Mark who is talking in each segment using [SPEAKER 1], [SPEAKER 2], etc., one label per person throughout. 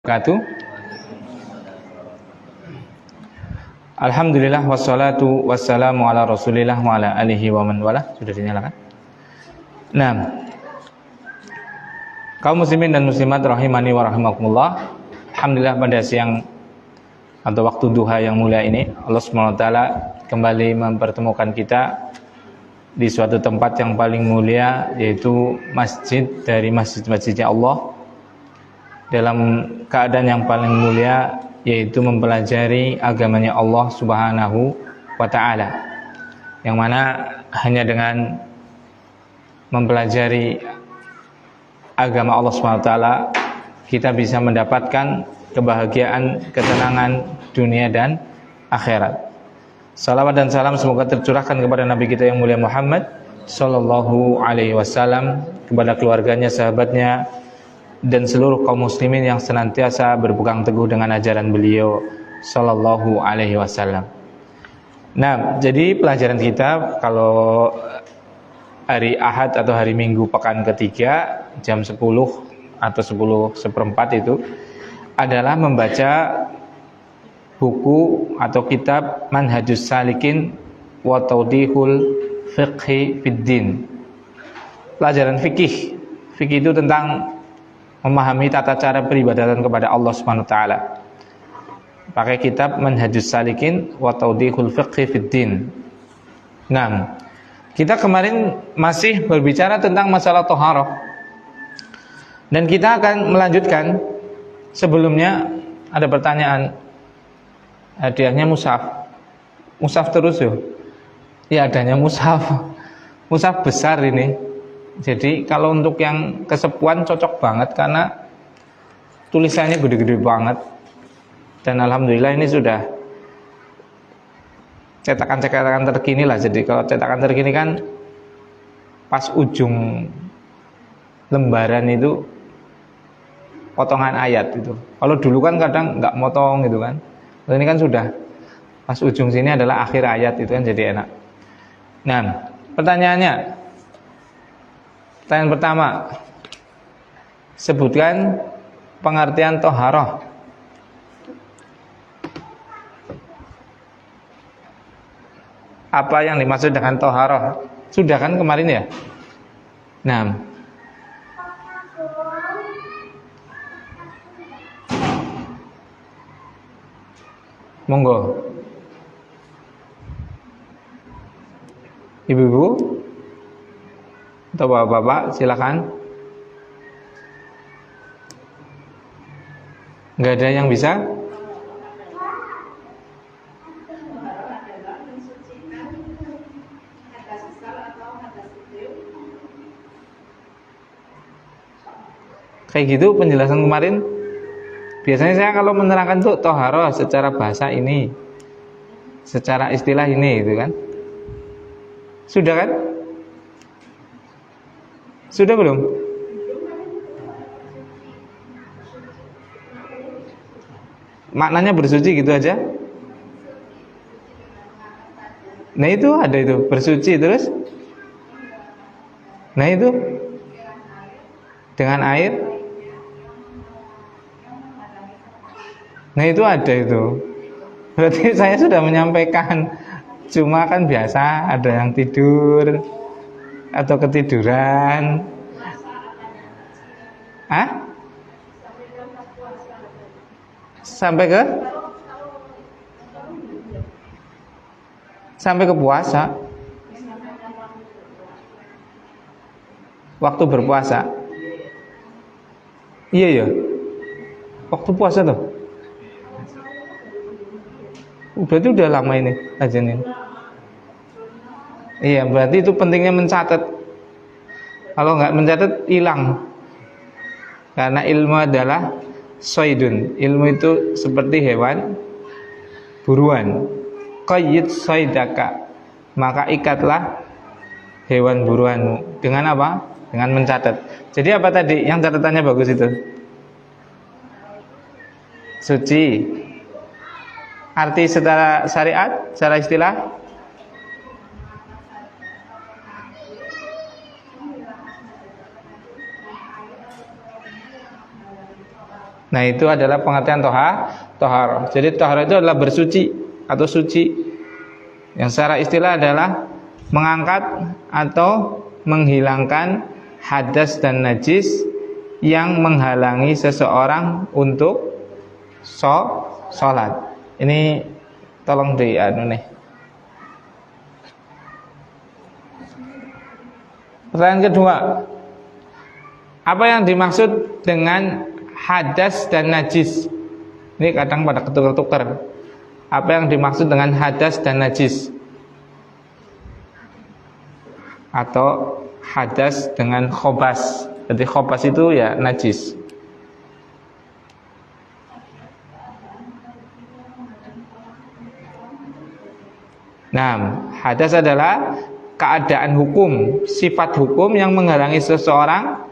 [SPEAKER 1] wabarakatuh. Alhamdulillah wassalatu wassalamu ala Rasulillah wa ala alihi wa man wala. Sudah dinyalakan? Nah, kaum muslimin dan muslimat rahimani wa rahimakumullah. Alhamdulillah pada siang atau waktu duha yang mulia ini Allah SWT kembali mempertemukan kita di suatu tempat yang paling mulia, yaitu masjid dari masjid-masjidnya Allah, dalam keadaan yang paling mulia, yaitu mempelajari agamanya Allah Subhanahu wa ta'ala, yang mana hanya dengan mempelajari agama Allah Subhanahu wa ta'ala kita bisa mendapatkan kebahagiaan, ketenangan dunia dan akhirat. Salawat dan salam semoga tercurahkan kepada Nabi kita yang mulia Muhammad sallallahu alaihi wasallam, kepada keluarganya, sahabatnya, dan seluruh kaum muslimin yang senantiasa berpegang teguh dengan ajaran beliau sallallahu alaihi wasallam. Nah, jadi pelajaran kita kalau hari Ahad atau hari Minggu pekan ketiga jam 10 atau 10:04 itu adalah membaca buku atau kitab Manhajus Salikin wa Tawdihul Fiqhi Fiddin. Pelajaran fikih. Fikih itu tentang memahami tata cara peribadatan kepada Allah Subhanahu wa taala. Pakai kitab Manhajus Salikin wa Tawdihul Fiqhi Fiddin. Nah, kita kemarin masih berbicara tentang masalah thaharah. Dan kita akan melanjutkan. Sebelumnya ada pertanyaan, hadiahnya mushaf. Mushaf terus yo. Ya, adanya mushaf. Mushaf besar ini. Jadi kalau untuk yang kesepuan cocok banget karena tulisannya gede-gede banget. Dan alhamdulillah ini sudah cetakan-cetakan terkini lah. Jadi kalau cetakan terkini kan pas ujung lembaran itu potongan ayat itu. Kalau dulu kan kadang nggak motong gitu kan. Ini kan sudah pas ujung sini adalah akhir ayat itu kan, jadi enak. Nah, pertanyaannya, pertanyaan pertama, sebutkan pengertian thaharah. Apa yang dimaksud dengan thaharah? Sudah kan kemarin ya? Nah, monggo, ibu-ibu atau bapak-bapak silakan. Nggak ada yang bisa? Kayak gitu penjelasan kemarin. Biasanya saya kalau menerangkan tuh thaharah secara bahasa ini, secara istilah ini gitu kan. Sudah kan? Sudah belum? Maknanya bersuci gitu aja. Nah itu ada itu, bersuci terus. Nah itu dengan air. Nah itu ada itu. Berarti saya sudah menyampaikan. Cuma kan biasa ada yang tidur atau ketiduran. Hah? Sampai ke puasa. Waktu berpuasa. Iya ya. Waktu puasa tuh. Berarti udah lama ini kajian ini. Iya, berarti itu pentingnya mencatat. Kalau nggak mencatat hilang. Karena ilmu adalah soidun. Ilmu itu seperti hewan buruan. Qayyid soidaka. Maka ikatlah hewan buruanmu. Dengan apa? Dengan mencatat. Jadi apa tadi? Yang catatannya bagus itu. Suci. Arti secara syariat, secara istilah? Nah, itu adalah pengertian toharo. Jadi toharo itu adalah bersuci atau suci, yang secara istilah adalah mengangkat atau menghilangkan hadas dan najis yang menghalangi seseorang untuk sholat. Ini tolong di nih. Pertanyaan kedua, apa yang dimaksud dengan hadas dan najis? Ini kadang pada ketukar-tukar. Apa yang dimaksud dengan hadas dan najis? Atau hadas dengan khobas. Jadi khobas itu ya najis. Nah, hadas adalah keadaan hukum, sifat hukum yang menghalangi seseorang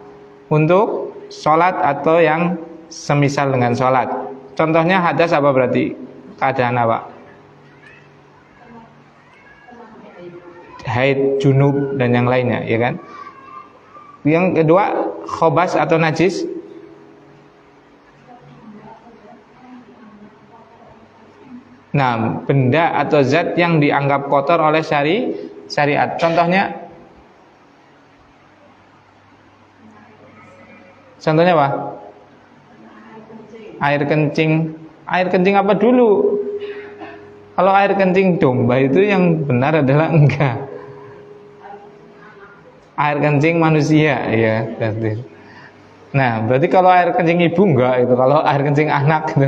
[SPEAKER 1] untuk sholat atau yang semisal dengan sholat. Contohnya hadas apa berarti? Keadaan apa? Haid, junub, dan yang lainnya, ya kan? Yang kedua, khobas atau najis. Nah, benda atau zat yang dianggap kotor oleh syariat. Contohnya apa? Air kencing. Air kencing apa dulu? Kalau air kencing domba itu yang benar adalah enggak. Air kencing manusia, ya. Nah, berarti kalau air kencing ibu enggak itu. Kalau air kencing anak gitu.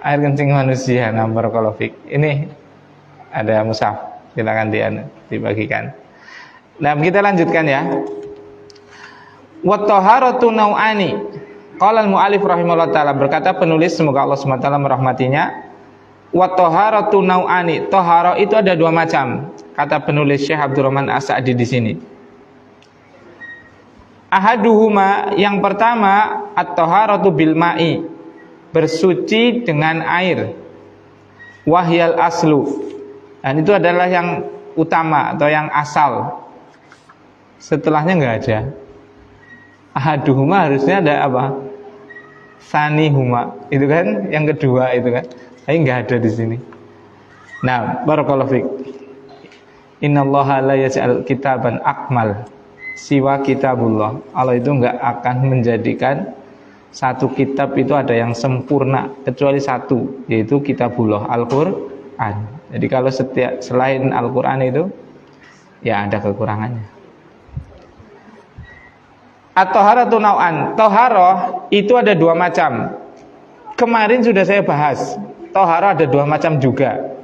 [SPEAKER 1] Air kencing manusia, barakallahu fik. Ini ada mushaf, silakan dibagikan. Nah, kita lanjutkan ya. Wa taharatu nau'ani. Qala al-mu'allif rahimahullah taala, berkata penulis, semoga Allah SWT merahmatinya, wa taharatu nau'ani. Tahara itu ada dua macam. Kata penulis Syekh Abdurrahman As-Sa'di di sini. Ahaduhuma, yang pertama, at-taharatu bil ma'i, bersuci dengan air. Wahyal aslu, dan itu adalah yang utama atau yang asal. Setelahnya enggak ada. Ahaduhuma harusnya ada apa? Sanihuma, itu kan yang kedua itu kan. Tapi enggak ada di sini. Nah, barakallahu fik. Innallaha la yaj'al kitaban akmal siwa kitabullah. Allah itu enggak akan menjadikan satu kitab itu ada yang sempurna kecuali satu, yaitu kitabullah, Al-Qur'an. Jadi kalau selain Al-Qur'an itu ya ada kekurangannya. At-taharatu nau'an. Taharah itu ada dua macam. Kemarin sudah saya bahas. Taharah ada dua macam juga.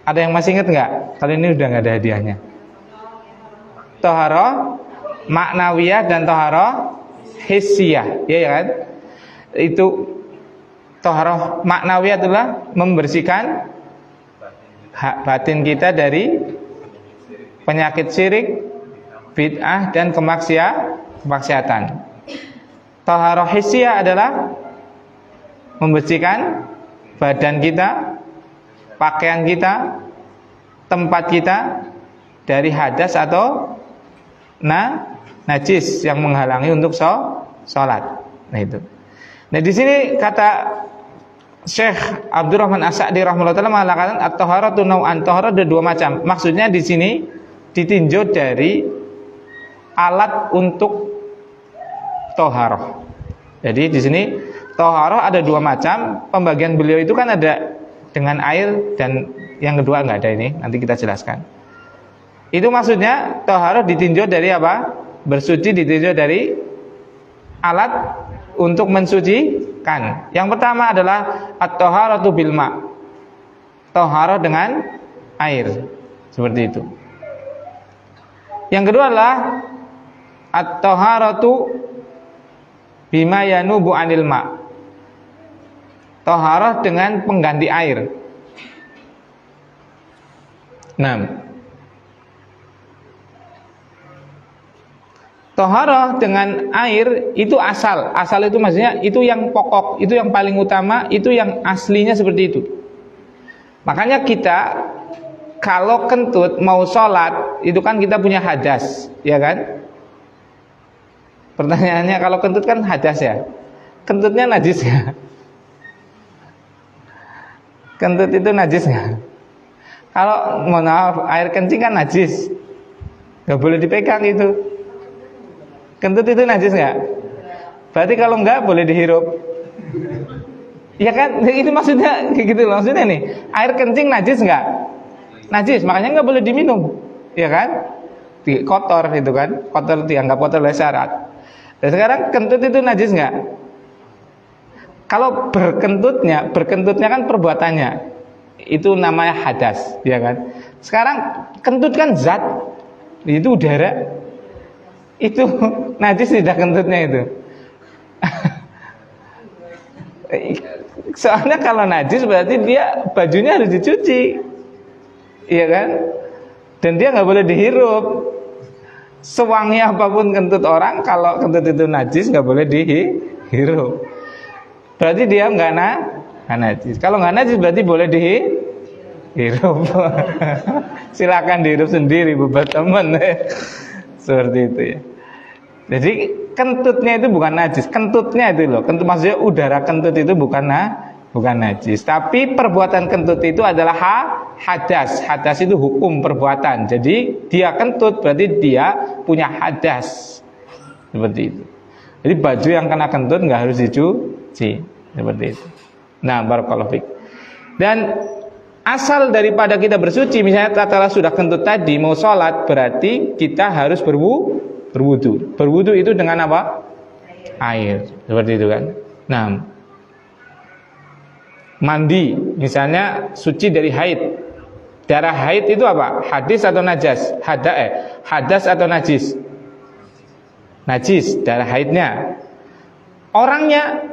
[SPEAKER 1] Ada yang masih ingat enggak? Kali ini udah enggak ada hadiahnya. Taharah maknawiyah dan taharah hissiyah, ya kan? Itu taharah maknawiyah adalah membersihkan hak batin kita dari penyakit syirik, bid'ah, dan kemaksiatan. Taharah hissiyah adalah membersihkan badan kita, pakaian kita, tempat kita dari hadas atau najis yang menghalangi untuk sholat. Nah itu. Nah di sini kata Syekh Abdurrahman As-Sa'di rahimahullah taala mengatakan at-taharatu nau'an. Taharah ada dua macam. Maksudnya di sini ditinjau dari alat untuk taharah. Jadi di sini taharah ada dua macam. Pembagian beliau itu kan ada dengan air dan yang kedua enggak ada ini. Nanti kita jelaskan. Itu maksudnya taharah ditinjau dari apa? Bersuci ditinjau dari alat untuk mensucikan. Yang pertama adalah at-taharatu bil ma'. Taharah dengan air. Seperti itu. Yang kedua adalah at-taharatu bima yanubu 'anil ma'. Taharah dengan pengganti air. Nah, taharah dengan air itu asal. Asal itu maksudnya itu yang pokok, itu yang paling utama, itu yang aslinya seperti itu. Makanya kita kalau kentut mau sholat, itu kan kita punya hadas, ya kan? Pertanyaannya kalau kentut kan hadas ya. kentutnya najis nggak? Kentut itu najis nggak? Kalau mohon maaf, air kencing kan najis, nggak boleh dipegang itu. Kentut itu najis nggak? Berarti kalau nggak boleh dihirup. Ya kan, itu maksudnya kayak gitu loh. Maksudnya nih, air kencing najis nggak? Najis, makanya nggak boleh diminum, ya kan? Kotor itu kan, kotor dianggap kotor oleh syarat. Dan sekarang kentut itu najis nggak? Kalau berkentutnya kan perbuatannya, itu namanya hadas, ya kan? Sekarang kentut kan zat, itu udara, itu najis tidak kentutnya itu. Soalnya kalau najis berarti dia bajunya harus dicuci, iya kan? Dan dia nggak boleh dihirup. Sewangi apapun kentut orang, kalau kentut itu najis nggak boleh dihirup. Berarti dia nggak najis. Kalau nggak najis berarti boleh dihirup. Silakan dihirup sendiri buat teman. Seperti itu ya. Jadi kentutnya itu bukan najis. Kentutnya itu loh. Kentut maksudnya udara kentut itu bukan najis. Tapi perbuatan kentut itu adalah hadas. Hadas itu hukum perbuatan. Jadi dia kentut berarti dia punya hadas. Seperti itu. Jadi baju yang kena kentut nggak harus dicuci. Seperti itu. Nah, barakallahu fiik. Dan asal daripada kita bersuci, misalnya tatkala sudah kentut tadi mau sholat, berarti kita harus berwudu. Berwudu itu dengan apa? Air. Seperti itu kan. Nah, mandi, misalnya suci dari haid. Darah haid itu apa? Hadis atau najas? Hadas atau najis? Najis, darah haidnya. Orangnya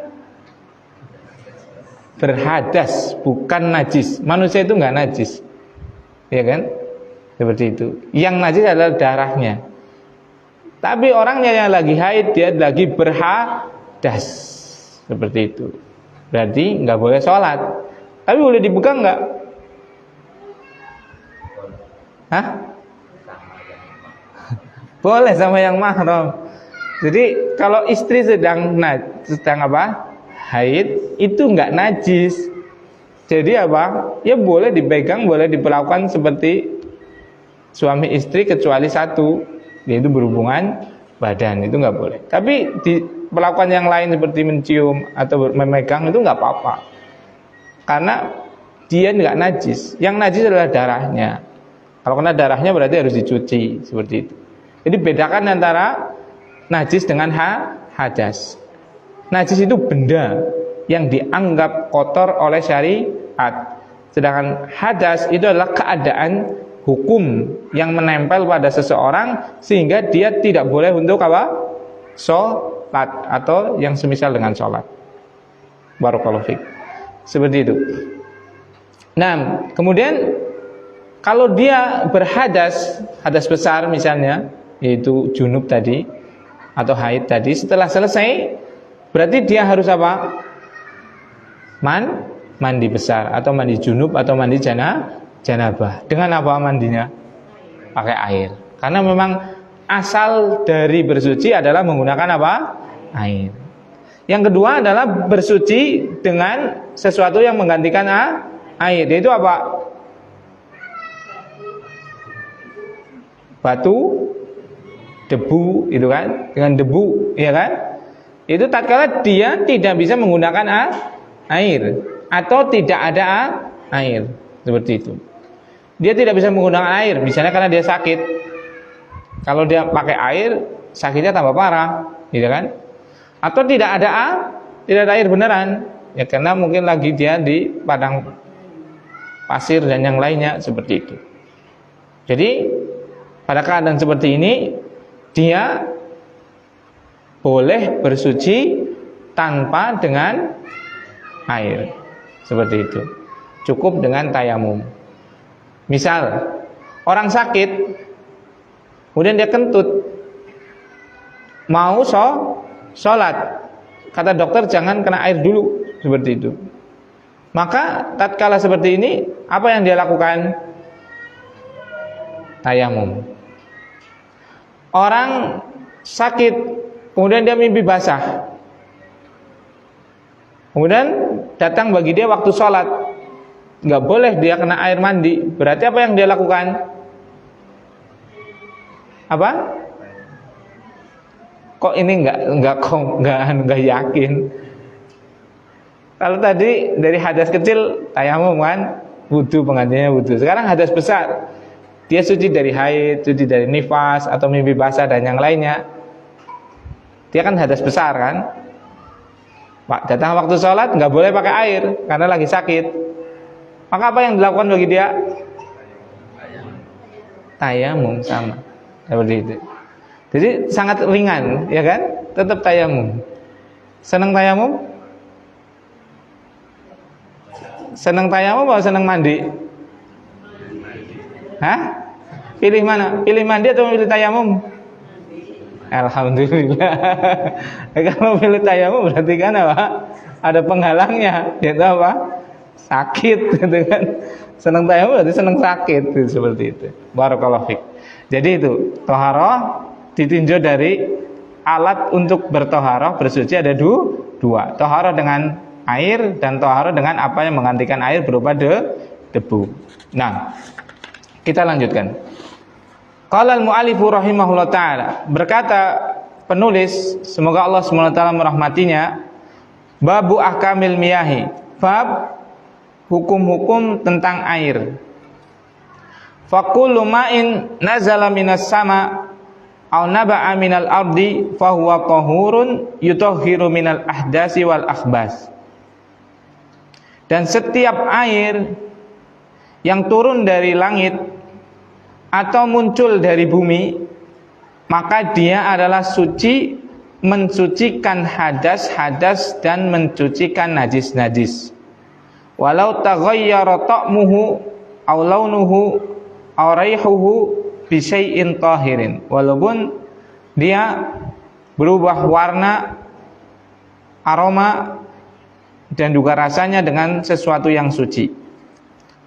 [SPEAKER 1] berhadas, bukan najis. Manusia itu nggak najis, ya kan? Seperti itu. Yang najis adalah darahnya. Tapi orangnya yang lagi haid, dia lagi berhadas, seperti itu. Berarti nggak boleh sholat. Tapi boleh dipegang nggak? Hah? Boleh sama yang mahram. Jadi kalau istri sedang apa? Haid itu enggak najis. Jadi apa? Ya boleh dipegang, boleh diperlakukan seperti suami istri kecuali satu, yaitu berhubungan badan, itu enggak boleh. Tapi diperlakukan yang lain seperti mencium atau memegang itu enggak apa-apa. Karena dia enggak najis. Yang najis adalah darahnya. Kalau kena darahnya berarti harus dicuci, seperti itu. Jadi bedakan antara najis dengan hadas. Najis itu benda yang dianggap kotor oleh syariat. Sedangkan hadas itu adalah keadaan hukum yang menempel pada seseorang sehingga dia tidak boleh untuk apa? Sholat atau yang semisal dengan sholat. Barakallahu fiik. Seperti itu. Nah, kemudian kalau dia berhadas, hadas besar misalnya, yaitu junub tadi atau haid tadi, setelah selesai berarti dia harus apa? Mandi besar atau mandi junub atau mandi janabah. Dengan apa mandinya? Pakai air. Karena memang asal dari bersuci adalah menggunakan apa? Air. Yang kedua adalah bersuci dengan sesuatu yang menggantikan air. Yaitu apa? Batu, debu, itu kan? Dengan debu, ya kan? Itu tatkala dia tidak bisa menggunakan air atau tidak ada air, seperti itu. Dia tidak bisa menggunakan air, misalnya karena dia sakit. Kalau dia pakai air, sakitnya tambah parah, gitu kan? Atau tidak ada air beneran, ya karena mungkin lagi dia di padang pasir dan yang lainnya, seperti itu. Jadi pada keadaan seperti ini dia boleh bersuci tanpa dengan air, seperti itu. Cukup dengan tayamum. Misal orang sakit, kemudian dia kentut, mau sholat, kata dokter jangan kena air dulu, seperti itu. Maka tatkala seperti ini, apa yang dia lakukan? Tayamum. Orang sakit, kemudian dia mimpi basah. Kemudian datang bagi dia waktu sholat, nggak boleh dia kena air mandi. Berarti apa yang dia lakukan? Apa? Kok ini nggak yakin? Kalau tadi dari hadas kecil tayamum kan, wudu, penggantinya wudu. Sekarang hadas besar, dia suci dari haid, suci dari nifas atau mimpi basah dan yang lainnya. Dia kan hadas besar kan. Pak, datang waktu sholat nggak boleh pakai air karena lagi sakit. Maka apa yang dilakukan bagi dia? Tayamum, sama seperti itu. Jadi sangat ringan, ya kan? Tetap tayamum. Senang tayamum? Senang tayamum atau senang mandi? Hah? Pilih mana? Pilih mandi atau pilih tayamum? Alhamdulillah. Kalau pilih tayamum berarti kan apa? Ada penghalangnya, yaitu apa? Sakit, gitu kan? Senang tayamum berarti senang sakit, gitu, seperti itu. Barakallahu fiik. Jadi itu toharoh ditinjau dari alat untuk bertoharoh bersuci ada dua. Toharoh dengan air dan toharoh dengan apa yang menggantikan air berupa debu. Nah, kita lanjutkan. Qala al-mu'allifu rahimahullah ta'ala, berkata penulis, semoga Allah SWT merahmatinya, babu ahkamil miyahi, bab hukum-hukum tentang air. Faqullu ma'in nazala minas sama aw naba'a minal ardi fahuwa tahurun yutahhiru minal ahdasi wal akhbas. Dan setiap air yang turun dari langit atau muncul dari bumi, maka dia adalah suci, mensucikan hadas-hadas dan mensucikan najis-najis. Walau taghayyara ta'muhu aw launuhu aw raihuhu bi syai'in tahirin, walaupun dia berubah warna, aroma dan juga rasanya dengan sesuatu yang suci.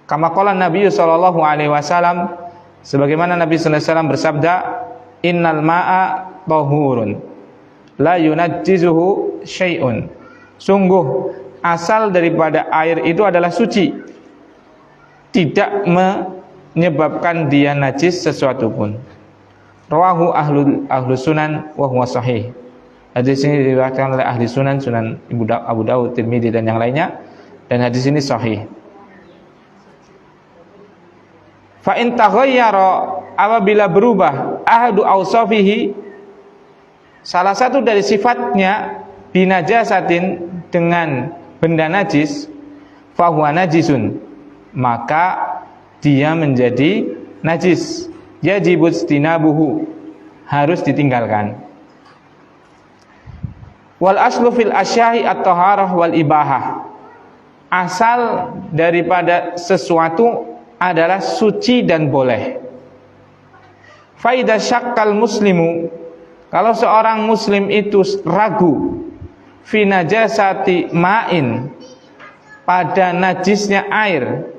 [SPEAKER 1] Kama qala Nabi sallallahu alaihi wasallam, sebagaimana Nabi sallallahu alaihi wasallam bersabda, innal ma'a tahurun la yunajjizuhu syai'un. Sungguh asal daripada air itu adalah suci, tidak menyebabkan dia najis sesuatu pun. Rawahu ahlu sunan wa huwa sahih. Hadis ini diriwayatkan oleh ahli sunan, Sunan Abu Dawud, Tirmidzi dan yang lainnya, dan hadis ini sahih. Fa in taghayyara, apabila berubah ahadu ausafihi, salah satu dari sifatnya, binajasatin, dengan benda najis, fahuwa najisun, maka dia menjadi najis, yajibus tinabuhu, harus ditinggalkan. Wal aslu fil asyahi at-taharah wal ibahah, asal daripada sesuatu adalah suci dan boleh. Faida syakkal muslimu, kalau seorang muslim itu ragu fi najasati ma'in, pada najisnya air,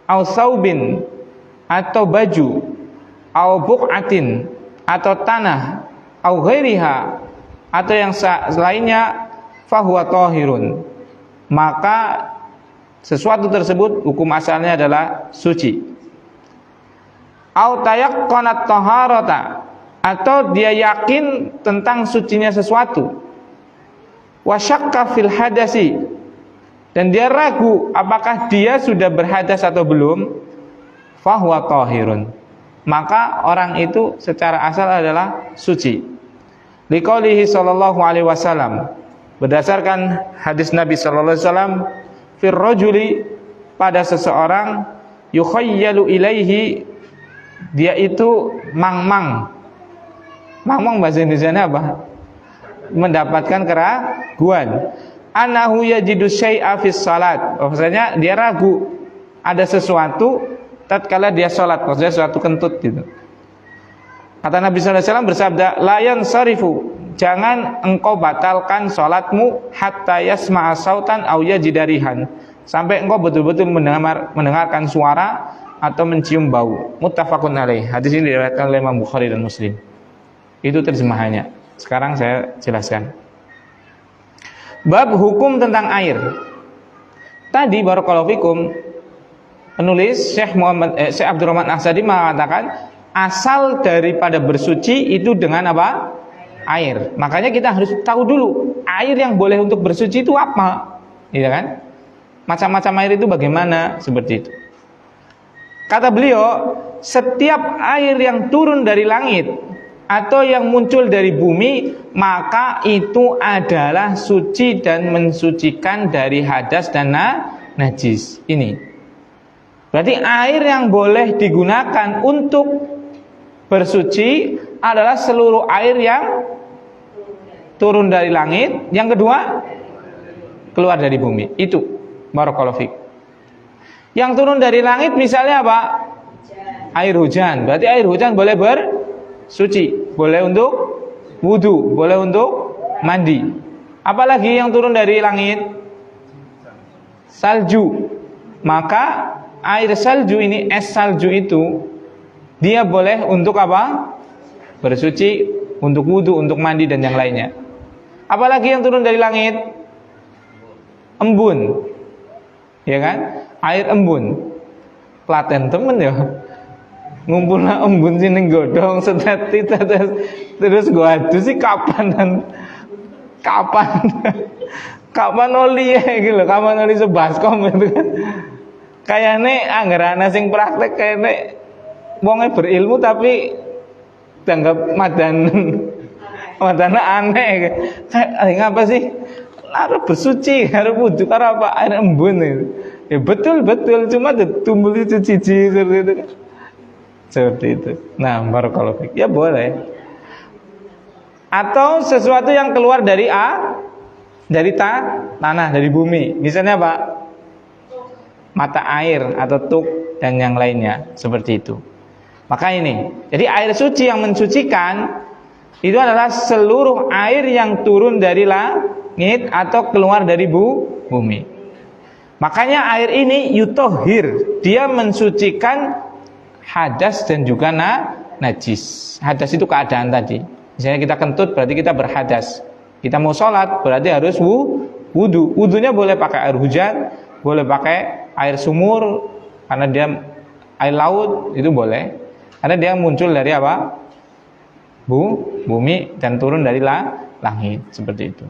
[SPEAKER 1] au saubin, atau baju, au buq'atin, atau tanah, au ghairiha, atau yang lainnya, fahuwa tahirun, maka sesuatu tersebut hukum asalnya adalah suci. Au tayaqqanat taharata, atau dia yakin tentang sucinya sesuatu. Wa syakka fil hadasi, dan dia ragu apakah dia sudah berhadas atau belum, fahuwa tahirun, maka orang itu secara asal adalah suci. Liqaulihi sallallahu alaihi wasallam, berdasarkan hadis Nabi sallallahu alaihi wasallam, fir rajuli, pada seseorang, yukhayyalu ilaihi, dia itu mangmang bahasa Indonesianya apa? Mendapatkan keraguan, anahu yajidu syai'a fis salat, maksudnya dia ragu ada sesuatu tatkala dia salat, maksudnya sesuatu kentut gitu. Kata Nabi sallallahu alaihi wasallam bersabda, la yansarifu, jangan engkau batalkan salatmu hatta yasma'a sautan aw yajidarihan, sampai engkau betul-betul mendengarkan suara atau mencium bau. Muttafaqun alaih. Hadis ini diriwayatkan oleh Imam Bukhari dan Muslim. Itu terjemahannya. Sekarang saya jelaskan. Bab hukum tentang air. Tadi barakallahu fikum, penulis Syekh Abdurrahman As-Sa'di mengatakan asal daripada bersuci itu dengan apa? Air. Makanya kita harus tahu dulu air yang boleh untuk bersuci itu apa, iya kan? Macam-macam air itu bagaimana, seperti itu. Kata beliau, setiap air yang turun dari langit atau yang muncul dari bumi, maka itu adalah suci dan mensucikan dari hadas dan najis. Ini berarti air yang boleh digunakan untuk bersuci adalah seluruh air yang turun dari langit. Yang kedua, keluar dari bumi. Itu barakallahu fiik. Yang turun dari langit misalnya apa? Air hujan. Berarti air hujan boleh bersuci, boleh untuk wudu, boleh untuk mandi. Apalagi yang turun dari langit? Salju. Maka air salju ini, es salju itu, dia boleh untuk apa? Bersuci, untuk wudu, untuk mandi dan yang lainnya. Apalagi yang turun dari langit? Embun. Ya kan? Air embun. Klaten temen ya. Ngumpulna embun sini godong seteti terus gua adu sih kapan oli ya gitu, kapan oli sebaskom gitu kan. Kayaknya anggaran sing praktek kayaknya wongnya berilmu tapi dianggap madana aneh. Kayak ngapa sih? Harus bersuci, harus wudu karena apa? Air embun itu. Ya betul, cuma tumbuh itu cici seperti itu. Seperti itu. Nah, barakallahu fiik. Ya boleh. Atau sesuatu yang keluar dari tanah, dari bumi. Misalnya apa? Mata air atau tuk dan yang lainnya, seperti itu. Maka ini, jadi air suci yang mensucikan itu adalah seluruh air yang turun dari langit atau keluar dari bumi. Makanya air ini yutohir, dia mensucikan hadas dan juga najis. Hadas itu keadaan tadi. Misalnya kita kentut berarti kita berhadas. Kita mau sholat berarti harus wudu. Wudunya boleh pakai air hujan, boleh pakai air sumur, karena dia air laut itu boleh. Karena dia muncul dari apa? Bumi dan turun dari langit, seperti itu.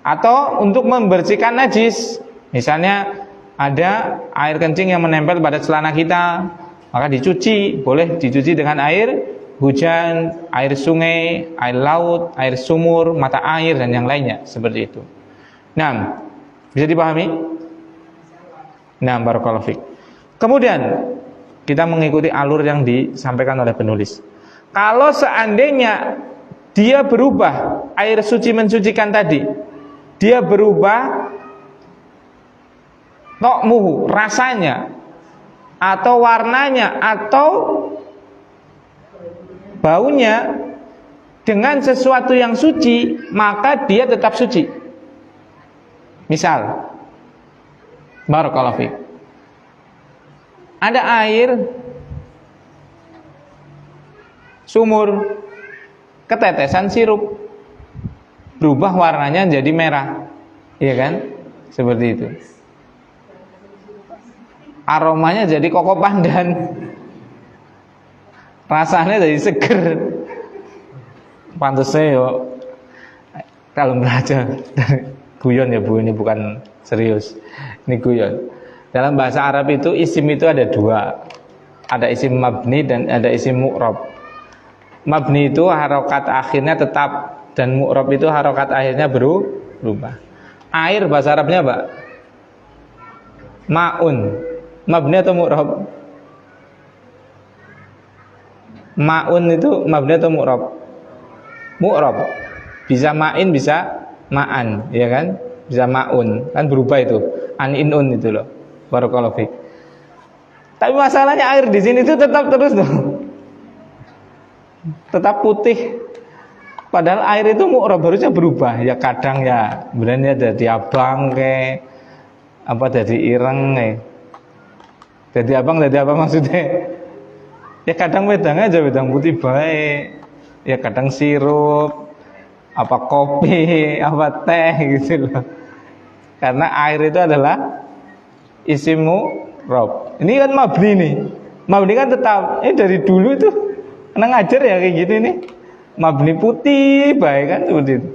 [SPEAKER 1] Atau untuk membersihkan najis, misalnya ada air kencing yang menempel pada celana kita, maka dicuci, boleh dicuci dengan air hujan, air sungai, air laut, air sumur, mata air dan yang lainnya, seperti itu. Nah, bisa dipahami? Nah, barakallahu fiik. Kemudian kita mengikuti alur yang disampaikan oleh penulis. Kalau seandainya dia berubah, air suci mensucikan tadi, dia berubah tokmuhu, rasanya, atau warnanya, atau baunya dengan sesuatu yang suci, maka dia tetap suci. Misal, barakallahu fiik, ada air sumur, ketetesan sirup, berubah warnanya jadi merah, iya kan? Seperti itu. Aromanya jadi koko pandan, rasanya jadi seger. Pantasnya yo kalau belajar dari guyon ya Bu, ini bukan serius, ini guyon. Dalam bahasa Arab itu isim itu ada dua, ada isim mabni dan ada isim mu'rab. Mabni itu harokat akhirnya tetap, dan mu'rab itu harokat akhirnya berubah. Air bahasa Arabnya apa? Ma'un. Mabni atau mu'rab? Ma'un itu mabni atau mu'rab? Mu'rab. Bisa ma'in, bisa ma'an, ya kan? Bisa ma'un, kan berubah itu. An-in-un itu loh. Barakallahu fiik. Tapi masalahnya air di sini itu tetap terus dong. Tetap putih. Padahal air itu mu'rab harusnya berubah. Ya kadang ya sebenarnya jadi abang kayak apa, jadi ireng kayak. Jadi abang maksudnya. Ya kadang wedang aja, wedang putih baik. Ya kadang sirup, apa kopi, apa teh gitu loh. Karena air itu adalah isimu rob. Ini kan mabni nih. Mabni kan tetap. Ini dari dulu itu anak ngajar ya kayak gitu nih. Mabni putih baik kan seperti itu.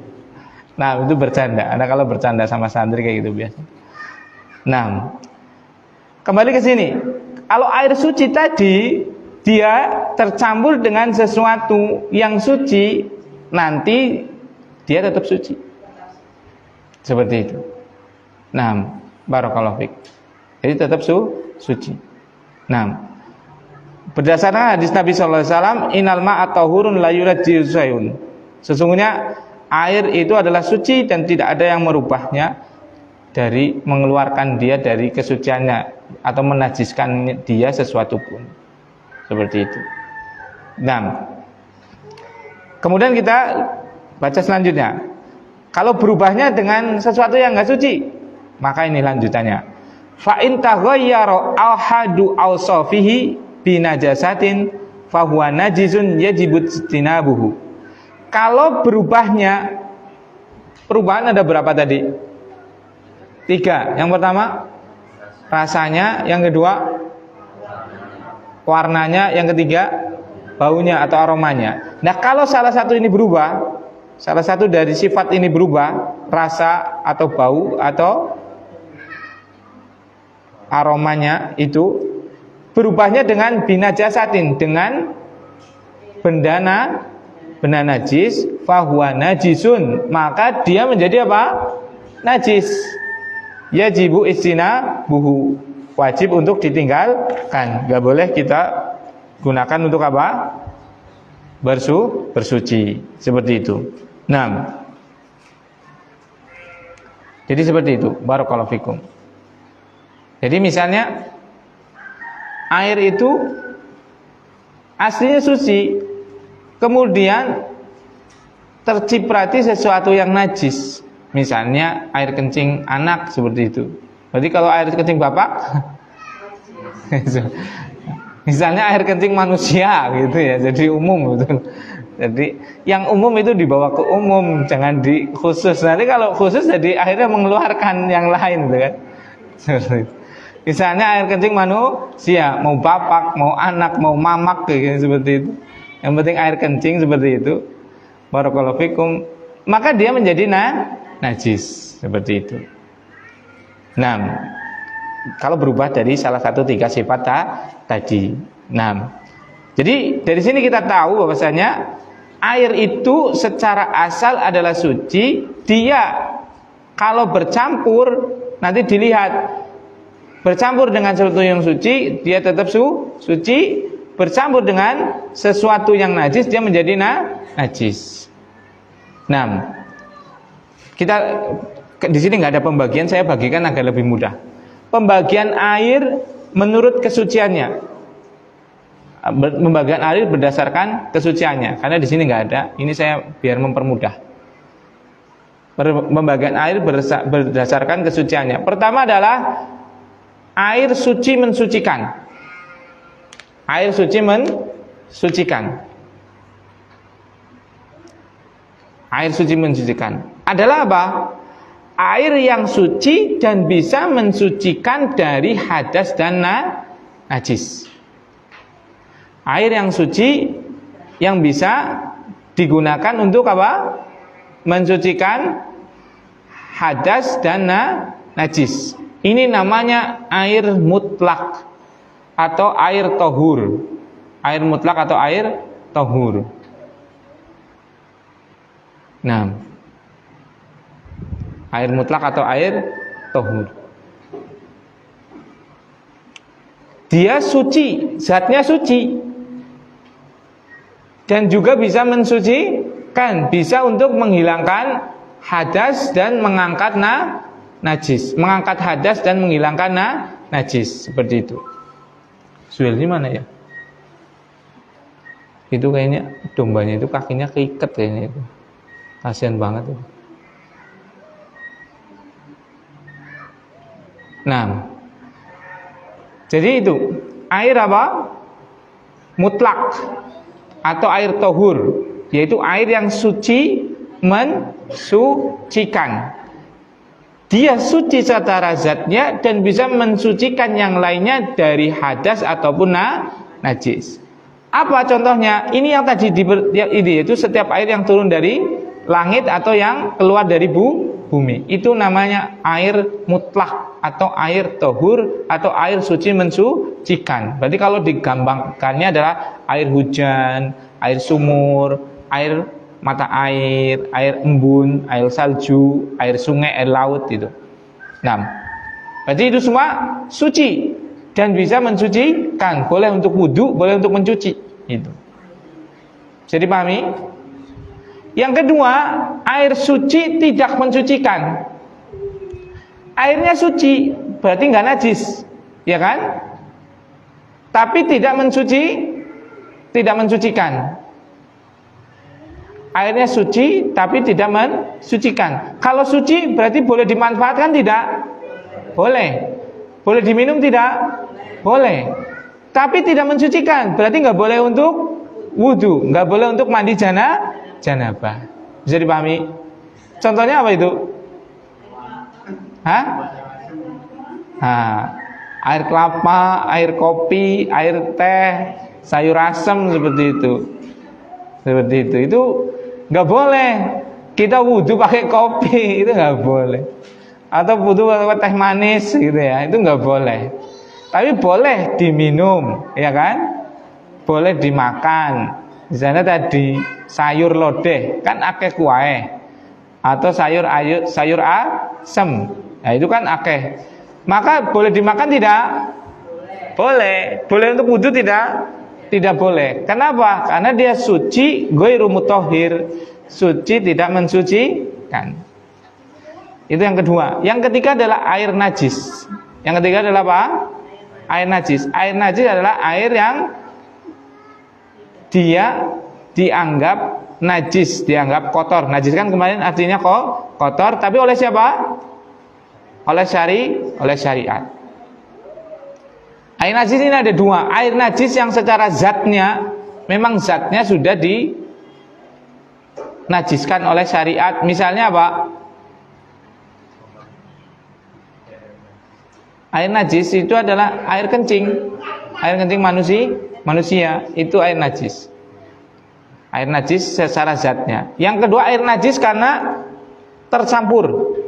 [SPEAKER 1] Nah itu bercanda. Ada kalau bercanda sama santri kayak gitu biasa. Nah kembali ke sini. Kalau air suci tadi dia tercampur dengan sesuatu yang suci, nanti dia tetap suci. Seperti itu. Nah, barakallahu fiik. Jadi tetap suci. Nah, berdasarkan hadis Nabi sallallahu alaihi wasallam, innal ma'a tahurun la yurajjiu syai'un. Sesungguhnya air itu adalah suci dan tidak ada yang merubahnya dari mengeluarkan dia dari kesuciannya atau menajiskan dia sesuatu pun. Seperti itu. Nah, kemudian kita baca selanjutnya. Kalau berubahnya dengan sesuatu yang enggak suci, maka ini lanjutannya. Fa in taghayyara ahadu awsafihi binajasatin fa huwa najizun yajibu istinabuhu. Kalau perubahan ada berapa tadi? 3. Yang pertama rasanya, yang kedua warnanya, yang ketiga baunya atau aromanya. Nah, kalau salah satu ini berubah, salah satu dari sifat ini berubah, rasa atau bau atau aromanya itu berubahnya dengan binajasatin, dengan benda najis, fahuwa najisun, maka dia menjadi apa? Najis. Yajibu istinabuhu, wajib untuk ditinggalkan. Gak boleh kita gunakan untuk apa? Bersuci. Seperti itu. Nah, jadi seperti itu. Barakallahu fikum. Jadi misalnya air itu aslinya suci, kemudian terciprati sesuatu yang najis. Misalnya air kencing anak seperti itu. Berarti kalau air kencing bapak, misalnya air kencing manusia gitu ya, jadi umum gitu. Jadi yang umum itu dibawa ke umum, jangan di khusus. Nanti kalau khusus jadi akhirnya mengeluarkan yang lain gitu kan. Misalnya air kencing manusia, mau bapak, mau anak, mau mamak kayak gitu, seperti itu. Yang penting air kencing seperti itu. Barakallahu fikum. Maka dia menjadi najis seperti itu. Nah, kalau berubah dari salah satu 3 sifat tadi. Nah, jadi dari sini kita tahu bahwasanya air itu secara asal adalah suci. Dia kalau bercampur, nanti dilihat bercampur dengan sesuatu yang suci, dia tetap suci. Bercampur dengan sesuatu yang najis, dia menjadi najis. Nah, kita di sini nggak ada pembagian, saya bagikan agar lebih mudah. Pembagian air menurut kesuciannya. Pembagian air berdasarkan kesuciannya. Karena di sini nggak ada. Ini saya biar mempermudah. Pembagian air berdasarkan kesuciannya. Pertama adalah air suci mensucikan. Air suci mensucikan. Air suci mensucikan adalah apa? Air yang suci dan bisa mensucikan dari hadas dan najis. Air yang suci yang bisa digunakan untuk apa? Mensucikan hadas dan najis. Ini namanya air mutlak atau air tohur. Air mutlak atau air tohur. Nah, air mutlak atau air tohur. Dia suci, zatnya suci. Dan juga bisa mensucikan, bisa untuk menghilangkan hadas dan mengangkat najis. Mengangkat hadas dan menghilangkan najis, seperti itu. Suel di mana ya? Itu kayaknya dombanya itu kakinya keikat kayaknya itu. Kasian banget itu. Nah, jadi itu air apa? Mutlak atau air tohur, yaitu air yang suci mensucikan. dia suci secara zatnya dan bisa mensucikan yang lainnya dari hadas ataupun najis. Apa contohnya? Ini yang tadi ini yaitu setiap air yang turun dari langit atau yang keluar dari bumi. Itu namanya air mutlak atau air tohur atau air suci mensucikan. Berarti kalau digampangkannya adalah air hujan, air sumur, air mata air embun, air salju, air sungai, air laut itu. Nah, berarti itu semua suci dan bisa mensucikan, boleh untuk wudu, boleh untuk mencuci itu. Jadi pahami? Yang kedua, air suci tidak mensucikan. Airnya suci, berarti nggak najis, ya kan? Tapi tidak mensucikan. Airnya suci, tapi tidak mensucikan. Kalau suci, berarti boleh dimanfaatkan tidak? Boleh. Boleh diminum tidak? Boleh. Tapi tidak mensucikan, berarti nggak boleh untuk wudu, nggak boleh untuk mandi janabah. Bisa dipahami? Contohnya apa itu? Hah? Air kelapa, air kopi, air teh, sayur asem seperti itu. Seperti itu. Itu nggak boleh. Kita wudu pakai kopi, itu nggak boleh. Atau wudu pakai teh manis gitu ya, itu nggak boleh. Tapi boleh diminum, ya kan? Boleh dimakan. Di sana tadi sayur lodeh kan akeh kuahe, atau sayur asem, nah itu kan akeh. Maka boleh dimakan tidak? Boleh. Boleh untuk wudu tidak? Tidak boleh. Kenapa? Karena dia suci, ghairu mutahhir, suci tidak mensucikan. Itu yang kedua. Yang ketiga adalah air najis. Yang ketiga adalah apa? Air najis. Air najis adalah air yang dia dianggap najis, dianggap kotor. Najis kan kemarin artinya kotor, tapi oleh siapa? Oleh syariat. Air najis ini ada dua. Air najis yang secara zatnya, memang zatnya sudah dinajiskan oleh syariat. Misalnya apa? Air najis itu adalah air kencing. Air kencing manusia itu air najis. Air najis secara zatnya. Yang kedua air najis karena tercampur.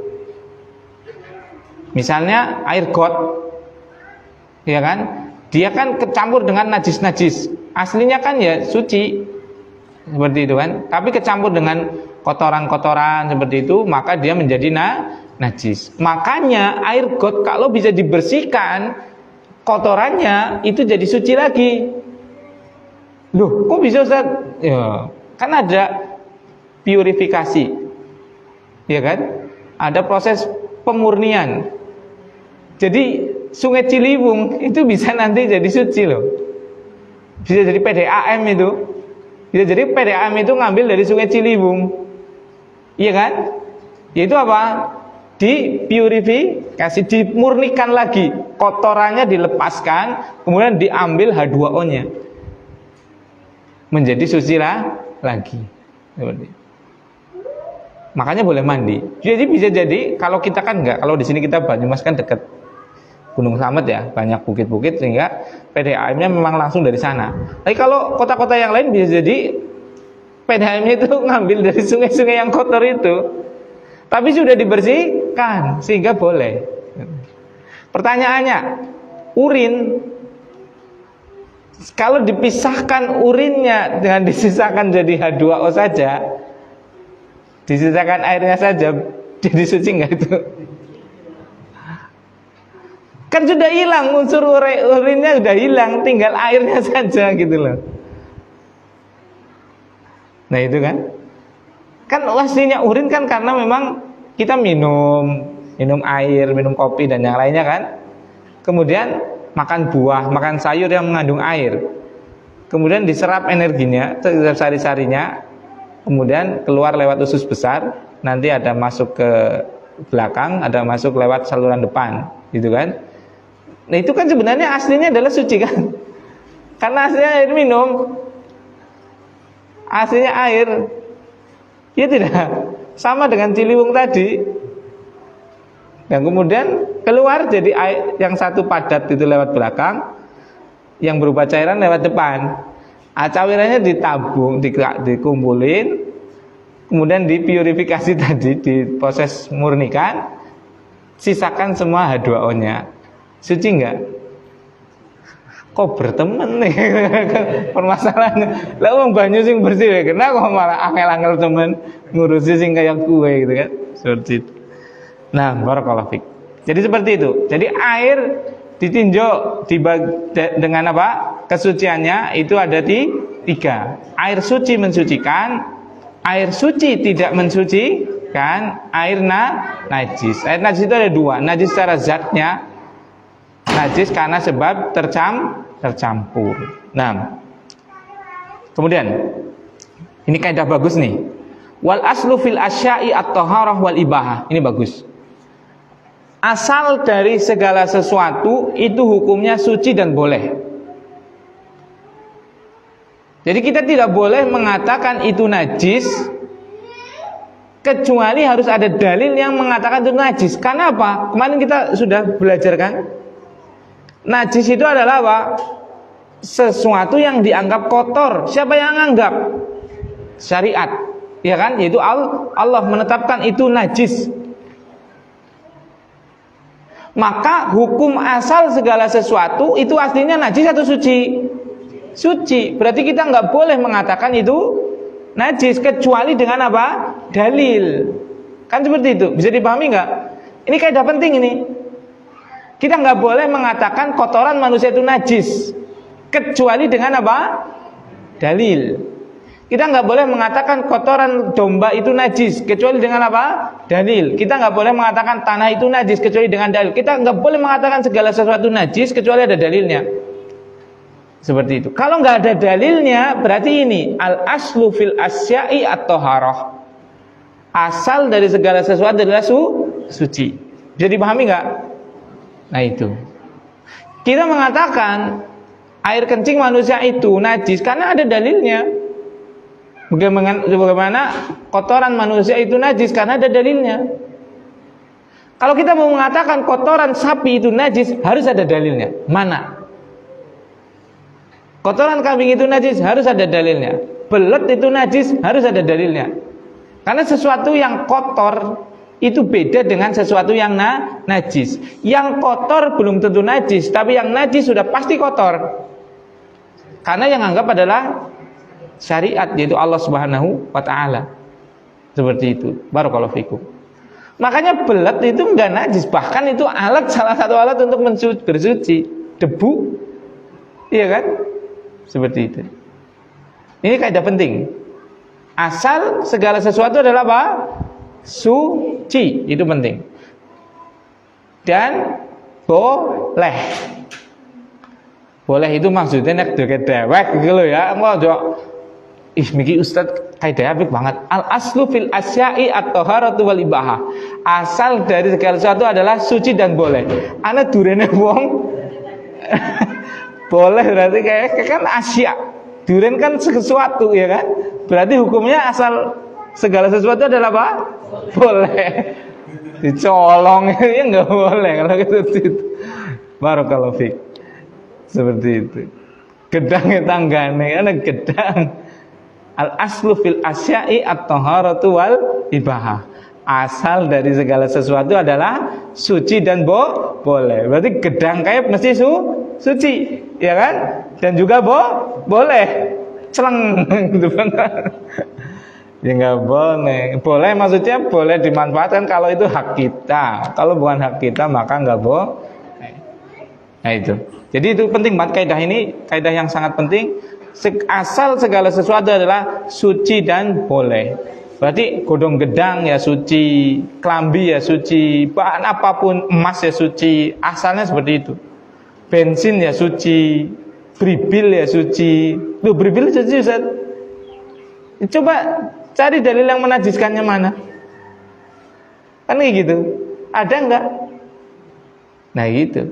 [SPEAKER 1] Misalnya air got, ya kan? Dia kan kecampur dengan najis-najis. Aslinya kan ya suci, seperti itu kan. Tapi kecampur dengan kotoran-kotoran seperti itu, maka dia menjadi najis. Makanya air got kalau bisa dibersihkan kotorannya itu jadi suci lagi. Loh, kok bisa Ustaz? Ya, kan ada purifikasi. Ya kan? Ada proses pemurnian. Jadi Sungai Ciliwung itu bisa nanti jadi suci loh. Bisa jadi PDAM itu. Bisa jadi PDAM itu ngambil dari Sungai Ciliwung. Iya kan? Yaitu apa? Dipurifikasi, dimurnikan lagi. Kotorannya dilepaskan, kemudian diambil H2O-nya. Menjadi suci lagi. Seperti itu. Makanya boleh mandi. Jadi bisa jadi kalau kita kan enggak, kalau di sini kita Banyumas kan dekat Gunung Slamet ya, banyak bukit-bukit sehingga PDAM-nya memang langsung dari sana. Tapi kalau kota-kota yang lain bisa jadi PDAM-nya itu ngambil dari sungai-sungai yang kotor itu. Tapi sudah dibersihkan sehingga boleh. Pertanyaannya, urin kalau dipisahkan urinnya dengan disisakan jadi H2O saja, disisakan airnya saja, jadi suci enggak itu? Kan sudah hilang unsur urinnya, sudah hilang, tinggal airnya saja gitu loh. Nah itu kan aslinya urin kan karena memang kita minum air, minum kopi dan yang lainnya kan. Kemudian makan buah, makan sayur yang mengandung air. Kemudian diserap energinya, terserap sari-sarinya. Kemudian keluar lewat usus besar, nanti ada masuk ke belakang, ada masuk lewat saluran depan, gitu kan. Nah itu kan sebenarnya aslinya adalah suci kan. Karena aslinya air minum, aslinya air. Ya tidak, sama dengan Ciliwung tadi. Dan kemudian keluar jadi air, yang satu padat itu lewat belakang, yang berupa cairan lewat depan. Cairannya ditabung, dikumpulin, kemudian dipurifikasi tadi, diproses murnikan, sisakan semua H2O-nya. Suci enggak? Kok berteman nih permasalahannya. Lah wong banyu sing bersih ya, kenapa kok malah angel-angel temen ngurusi sing kayak kue gitu kan. Seperti itu. Nah, barakallahu fik. Jadi seperti itu. Jadi air ditinjau dengan apa? Kesuciannya itu ada di 3. Air suci mensucikan, air suci tidak mensucikan, air najis. Air najis itu ada 2. Najis secara zatnya, najis karena sebab tercampur. Nah, kemudian ini kaidah bagus nih. Wal aslu fil asya'i at-taharah wal ibahah. Ini bagus. Asal dari segala sesuatu itu hukumnya suci dan boleh. Jadi kita tidak boleh mengatakan itu najis kecuali harus ada dalil yang mengatakan itu najis. Karena apa? Kemarin kita sudah belajar kan? Najis itu adalah apa? Sesuatu yang dianggap kotor. Siapa yang anggap? Syariat, ya kan? Yaitu Allah menetapkan itu najis. Maka hukum asal segala sesuatu itu aslinya najis atau suci? Suci. Berarti kita nggak boleh mengatakan itu najis kecuali dengan apa? Dalil. Kan seperti itu. Bisa dipahami nggak? Ini kaidah penting ini. Kita nggak boleh mengatakan kotoran manusia itu najis kecuali dengan apa? Dalil. Kita nggak boleh mengatakan kotoran domba itu najis kecuali dengan apa? Dalil. Kita nggak boleh mengatakan tanah itu najis kecuali dengan dalil. Kita nggak boleh mengatakan segala sesuatu najis kecuali ada dalilnya. Seperti itu. Kalau nggak ada dalilnya, berarti ini al aslu fil asya'i at-taharah. Asal dari segala sesuatu adalah suci. Bisa dipahami nggak? Nah itu. Kita mengatakan air kencing manusia itu najis karena ada dalilnya. Bagaimana kotoran manusia itu najis karena ada dalilnya. Kalau kita mau mengatakan kotoran sapi itu najis, harus ada dalilnya. Mana? Kotoran kambing itu najis, harus ada dalilnya. Belet itu najis, harus ada dalilnya. Karena sesuatu yang kotor itu beda dengan sesuatu yang najis. Yang kotor belum tentu najis, tapi yang najis sudah pasti kotor. Karena yang anggap adalah syariat, yaitu Allah Subhanahu wa ta'ala. Seperti itu. Barakallahu fikum. Makanya belet itu enggak najis, bahkan itu salah satu alat untuk bersuci. Debu, iya kan? Seperti itu. Ini kaidah penting. Asal segala sesuatu adalah apa? Suci, itu penting. Dan boleh. Boleh itu maksudnya nek dewek gitu loh ya. Miki Ustaz kaidah apik banget. Al aslu fil asya'i at-taharatu wal ibahah. Asal dari segala sesuatu adalah suci dan boleh. Ana durene wong boleh berarti kayak kan asya. Duren kan sesuatu ya kan? Berarti hukumnya asal segala sesuatu adalah apa? Boleh. Dicolong ya enggak boleh kalau gitu. Barakallahu fik. Seperti itu. Gedangnya tanggane ana gedang. Al aslu fil asya'i at-taharatu wal ibahah. Asal dari segala sesuatu adalah suci dan boleh. Berarti gedang kayak mesti suci, ya kan? Dan juga boleh. Celeng gitu kan. Ya enggak boleh. Boleh maksudnya boleh dimanfaatkan kalau itu hak kita. Kalau bukan hak kita maka enggak boleh. Nah itu. Jadi itu penting banget kaidah ini, kaidah yang sangat penting. Asal segala sesuatu adalah suci dan boleh. Berarti godong gedang ya suci, klambi ya suci, bahan apapun, emas ya suci, asalnya seperti itu. Bensin ya suci, bribil ya suci. Loh, bribil suci Ustaz? Coba cari dalil yang menajiskannya mana? Kan kayak gitu. Ada enggak? Nah gitu.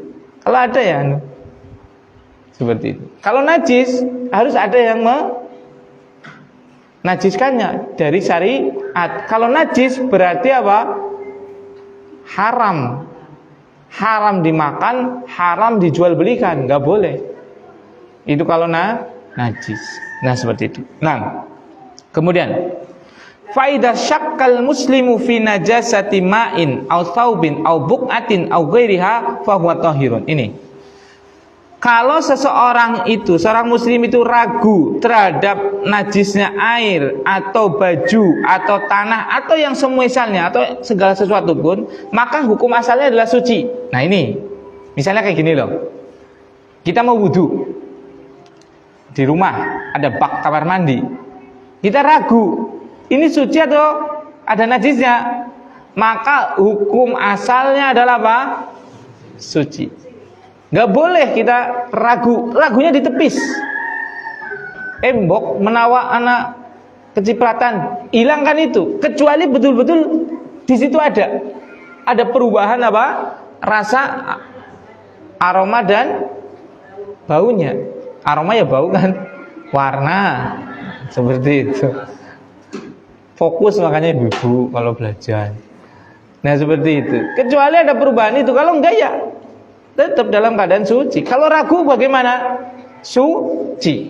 [SPEAKER 1] Kalau ada ya seperti itu. Kalau najis harus ada yang menajiskannya dari syariat. Kalau najis berarti apa? haram. Haram dimakan, haram dijual belikan, nggak boleh. Itu kalau najis. Nah seperti itu. Nah, kemudian faida syakkal muslimu fi najasati ma'in au thawbin au buq'atin au ghairiha fa huwa tahirun. Ini. Kalau seorang muslim itu ragu terhadap najisnya air atau baju atau tanah atau yang semisalnya atau segala sesuatu pun, maka hukum asalnya adalah suci. Nah ini, misalnya kayak gini loh. Kita mau wudu di rumah, ada bak kamar mandi. Kita ragu, ini suci atau ada najisnya? Maka hukum asalnya adalah apa? Suci. Gak boleh kita ragu, ragunya ditepis. Embok menawa anak kecipratan, hilangkan itu. Kecuali betul-betul di situ ada perubahan apa? Rasa, aroma dan baunya. Aroma ya bau kan, warna seperti itu. Fokus makanya ibu kalau belajar. Nah seperti itu. Kecuali ada perubahan itu, kalau enggak ya tetap dalam keadaan suci. Kalau ragu bagaimana? Suci.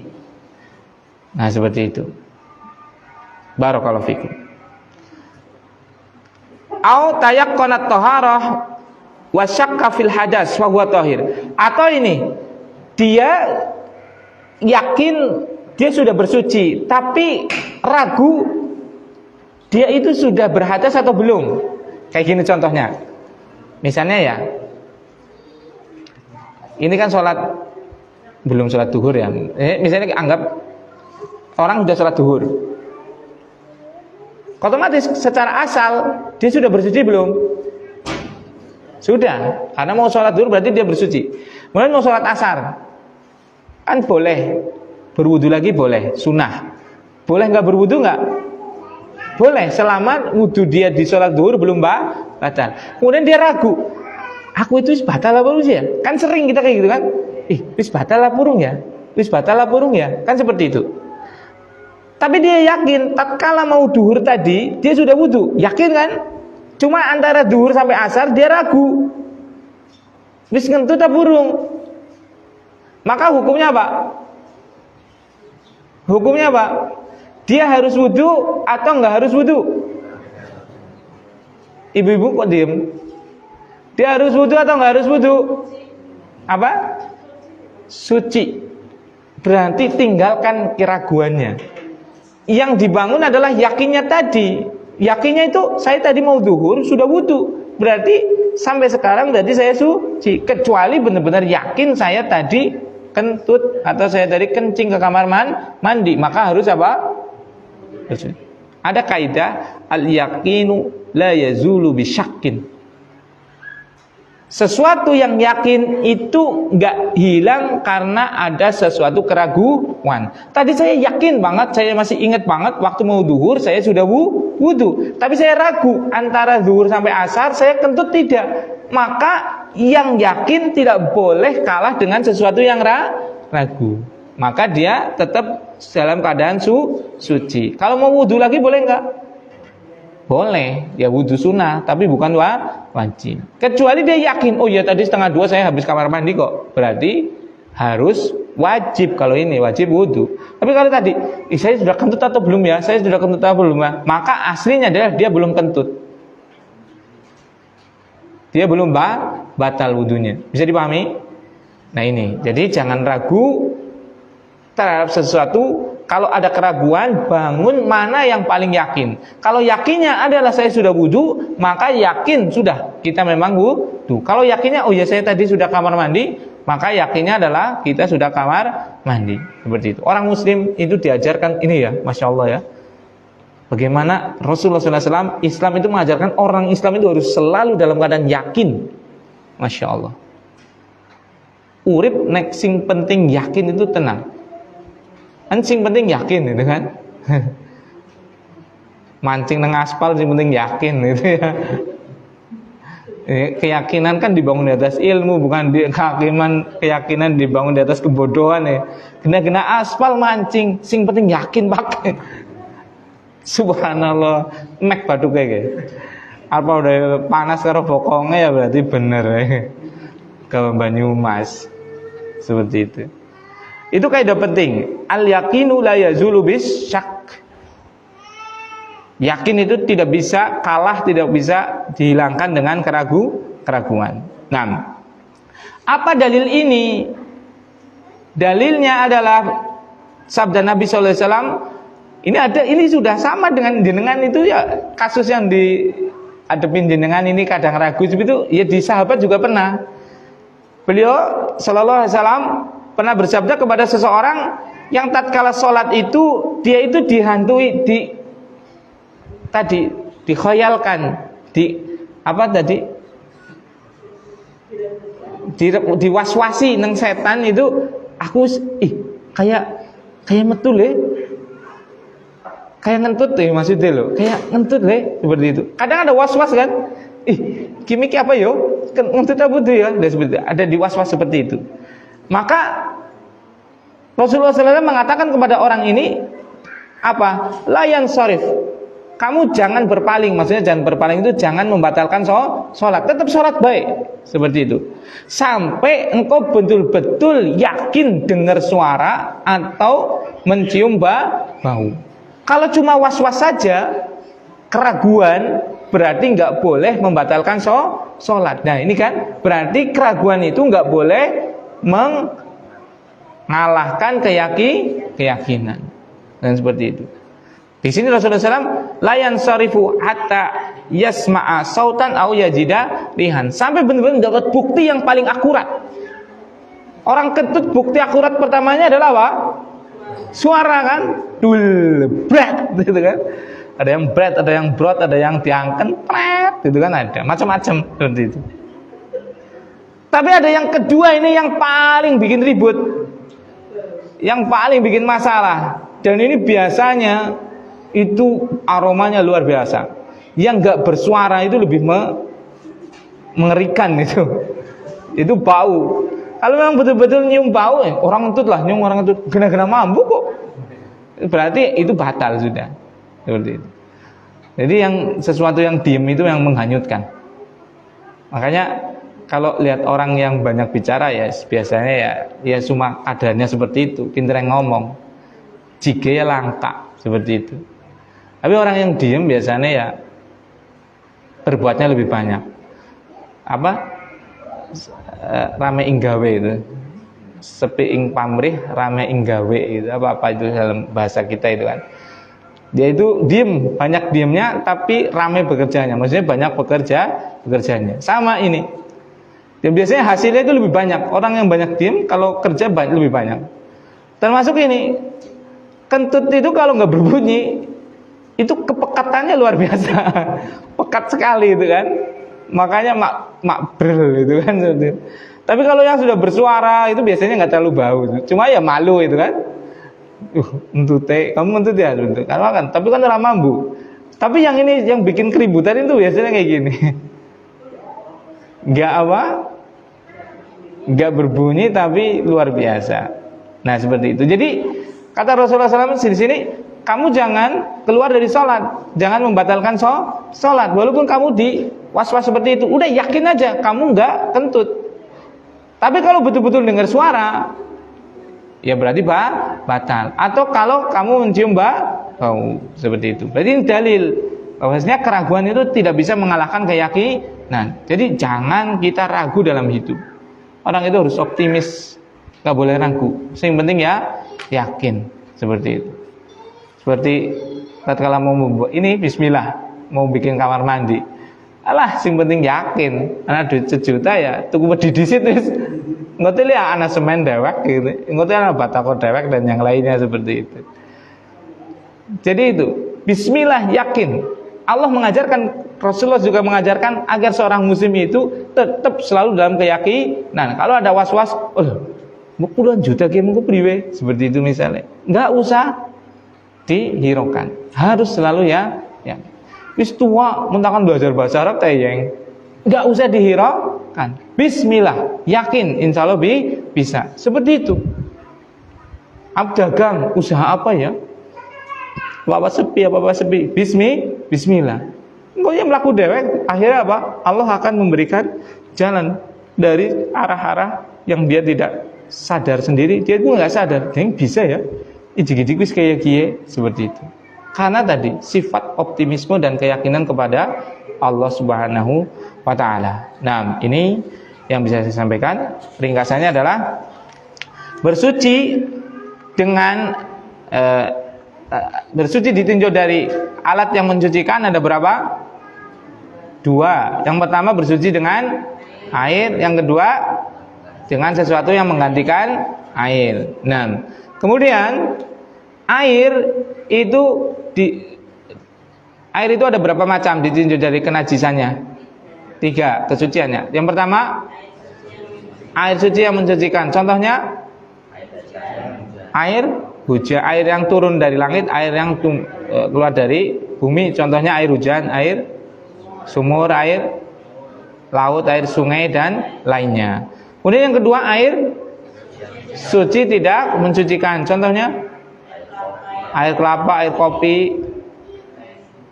[SPEAKER 1] Nah seperti itu. Barakallahu fikum. Au tayaqqanat taharah wa syakka fil hadas wa huwa tahir. Atau ini, dia yakin dia sudah bersuci, tapi ragu dia itu sudah berhadas atau belum. Kayak gini contohnya. Misalnya ya, ini kan belum sholat duhur ya. Misalnya anggap orang sudah sholat duhur, otomatis secara asal dia sudah bersuci belum? Sudah, karena mau sholat duhur berarti dia bersuci. Kemudian mau sholat asar, kan boleh berwudu lagi, boleh sunnah. Boleh nggak berwudu nggak? Boleh, selama wudu dia di sholat duhur belum batal. Kemudian dia ragu, aku itu wis batal apa belum ya? Kan sering kita kayak gitu kan? Wis batal apa burung ya? Wis batal apa burung ya? Kan seperti itu. Tapi dia yakin tatkala mau duhur tadi dia sudah wudu, yakin kan? Cuma antara duhur sampai asar dia ragu. Wis ngentut apa burung? Maka hukumnya apa? Hukumnya apa? Dia harus wudu atau enggak harus wudu? Ibu-ibu kok diem? Dia harus wudu atau enggak harus wudu? Apa? Suci. Berarti tinggalkan keraguannya. Yang dibangun adalah yakinnya tadi. Yakinnya itu saya tadi mau duhur sudah wudu. Berarti sampai sekarang berarti saya suci. Kecuali benar-benar yakin saya tadi kentut atau saya tadi kencing ke kamar mandi, maka harus apa? Ada kaidah al-yaqinu la yazulu bisyakkin. Sesuatu yang yakin itu enggak hilang karena ada sesuatu keraguan. Tadi saya yakin banget, saya masih ingat banget waktu mau duhur saya sudah wudu. Tapi saya ragu antara duhur sampai asar saya kentut tidak. Maka yang yakin tidak boleh kalah dengan sesuatu yang ragu. Maka dia tetap dalam keadaan suci. Kalau mau wudu lagi boleh enggak? Boleh, ya wudu sunnah, tapi bukan wajib. Kecuali dia yakin, oh ya tadi 1:30 saya habis kamar mandi kok. Berarti harus wajib, kalau ini wajib wudu. Tapi kalau tadi, saya sudah kentut atau belum ya? Saya sudah kentut atau belum ya? Maka aslinya adalah dia belum kentut. Dia belum batal wudunya. Bisa dipahami? Nah ini, jadi jangan ragu terhadap sesuatu. Kalau ada keraguan, bangun mana yang paling yakin. Kalau yakinnya adalah saya sudah wudu, maka yakin sudah kita memang wudu. Kalau yakinnya oh ya saya tadi sudah kamar mandi, maka yakinnya adalah kita sudah kamar mandi. Seperti itu. Orang muslim itu diajarkan ini ya, Masya Allah ya. Bagaimana Rasulullah SAW, Islam itu mengajarkan orang Islam itu harus selalu dalam keadaan yakin. Masya Allah. Urip nek sing penting yakin itu tenang. Kan sing penting yakin gitu kan. Mancing nang aspal sing penting yakin gitu ya. Keyakinan kan dibangun di atas ilmu, bukan keyakinan dibangun di atas kebodohan ya. Kena aspal mancing, sing penting yakin pakai. Subhanallah, mek batu kayak. Apa udah panas karo bokonge ya berarti bener ya. Kalau Banyumas seperti itu. Itu kaidah penting. Al yaqinu la yazulu bis syak. Yakin itu tidak bisa kalah, tidak bisa dihilangkan dengan keraguan. Nah, apa dalil ini? Dalilnya adalah sabda Nabi sallallahu alaihi wasallam. Ini sudah sama dengan jenengan itu ya, kasus yang dihadapin jenengan ini kadang ragu itu ya di sahabat juga pernah. Beliau sallallahu alaihi wasallam pernah bersabda kepada seseorang yang tatkala sholat itu dia itu dihantui dikhayalkan diwaswasi neng setan itu aku kayak metu le kayak ngentut deh maksudnya lo kayak ngentut le seperti itu. Kadang ada waswas kan gimik apa yo ngentut apa tuh ya seperti itu. Ada diwaswas seperti itu. Maka Rasulullah SAW mengatakan kepada orang ini apa? Layan sorif. Kamu jangan berpaling, maksudnya jangan berpaling itu jangan membatalkan sholat, tetap sholat baik seperti itu. Sampai engkau betul-betul yakin dengar suara atau mencium bau. Kalau cuma was-was saja, keraguan, berarti nggak boleh membatalkan sholat. Nah ini kan berarti keraguan itu nggak boleh mengalahkan keyakinan dan seperti itu. Di sini Rasulullah SAW layan sarifu hatta yasma'a sautan au yajida rihan, sampai benar-benar dapat bukti yang paling akurat. Orang kentut bukti akurat pertamanya adalah apa? Suara kan, dul bret gitu kan. Ada yang bret, ada yang brot, ada yang diangken pret gitu kan, ada macam-macam seperti itu. Tapi ada yang kedua ini yang paling bikin ribut, yang paling bikin masalah, dan ini biasanya itu aromanya luar biasa. Yang nggak bersuara itu lebih mengerikan itu bau. Kalau memang betul-betul nyium bau, orang ngentut lah, nyium orang ngentut, gena-gena mampu kok. Berarti itu batal sudah. Seperti itu. Jadi yang sesuatu yang diem itu yang menghanyutkan. Makanya kalau lihat orang yang banyak bicara ya biasanya ya cuma adanya seperti itu, pinter yang ngomong, jige ya langka seperti itu. Tapi orang yang diem biasanya ya berbuatnya lebih banyak. Rame inggawe itu, sepi ing pamrih, rame inggawe itu apa itu dalam bahasa kita itu kan. Dia itu diem, banyak diemnya tapi rame bekerjanya. Maksudnya banyak bekerjanya. Sama ini. Dan biasanya hasilnya itu lebih banyak. Orang yang banyak diem kalau kerja lebih banyak. Termasuk ini, kentut itu kalau nggak berbunyi itu kepekatannya luar biasa. Pekat sekali itu kan. Makanya mak brel itu kan. Tapi kalau yang sudah bersuara itu biasanya nggak terlalu bau. Cuma ya malu itu kan. Entute, kamu entut ya entut. Kan, tapi kan orang mambu. Tapi yang ini yang bikin keributan itu biasanya kayak gini. Nggak berbunyi tapi luar biasa. Nah seperti itu. Jadi kata Rasulullah SAW di sini, kamu jangan keluar dari sholat, jangan membatalkan sholat, walaupun kamu di was-was seperti itu. Udah yakin aja, kamu nggak kentut. Tapi kalau betul-betul dengar suara, ya berarti batal. Atau kalau kamu mencium bau seperti itu. Berarti ini dalil bahwasanya keraguan itu tidak bisa mengalahkan keyakinan. Jadi jangan kita ragu dalam hidup. Orang itu harus optimis, nggak boleh ragu. Yang penting ya yakin seperti itu. Seperti tatkala mau membuat ini bismillah, mau bikin kamar mandi. Alah, yang penting yakin. Ana duit sejuta ya, tuku wedi disit wis. Ngoten ya ana semen dewek gitu. Ngoten ana batako dewek dan yang lainnya seperti itu. Jadi itu, bismillah yakin. Allah mengajarkan, Rasulullah juga mengajarkan agar seorang muslim itu tetap selalu dalam keyakinan. Kalau ada was-was, puluhan juta kiamku priwe, seperti itu misalnya. Enggak usah dihiraukan. Harus selalu ya. Wis tua mentakan belajar bahasa Arab tayeng. Enggak usah dihiraukan. Bismillah, yakin insyaallah bisa. Seperti itu. Dagang, usaha apa ya? Apa sepi? Bismillah. engko yang mlaku dewek, akhirnya apa? Allah akan memberikan jalan dari arah-arah yang dia tidak sadar sendiri, dia itu nggak sadar, dia bisa ya, ijik-ijik wis kayak gie seperti itu. Karena tadi sifat optimisme dan keyakinan kepada Allah Subhanahu wa taala. Nah, ini yang bisa saya sampaikan. Ringkasannya adalah bersuci dengan bersuci ditinjau dari alat yang mencucikan ada berapa? 2. Yang pertama bersuci dengan air, yang kedua dengan sesuatu yang menggantikan air. Nah, kemudian air itu ada berapa macam ditinjau dari kenajisannya? 3 kesuciannya. Yang pertama air suci yang mensucikan. Contohnya air hujan, air yang turun dari langit, air yang keluar dari bumi. Contohnya air hujan, air sumur, air laut, air sungai dan lainnya. Kemudian yang kedua air suci tidak mensucikan. Contohnya air kelapa, air kopi,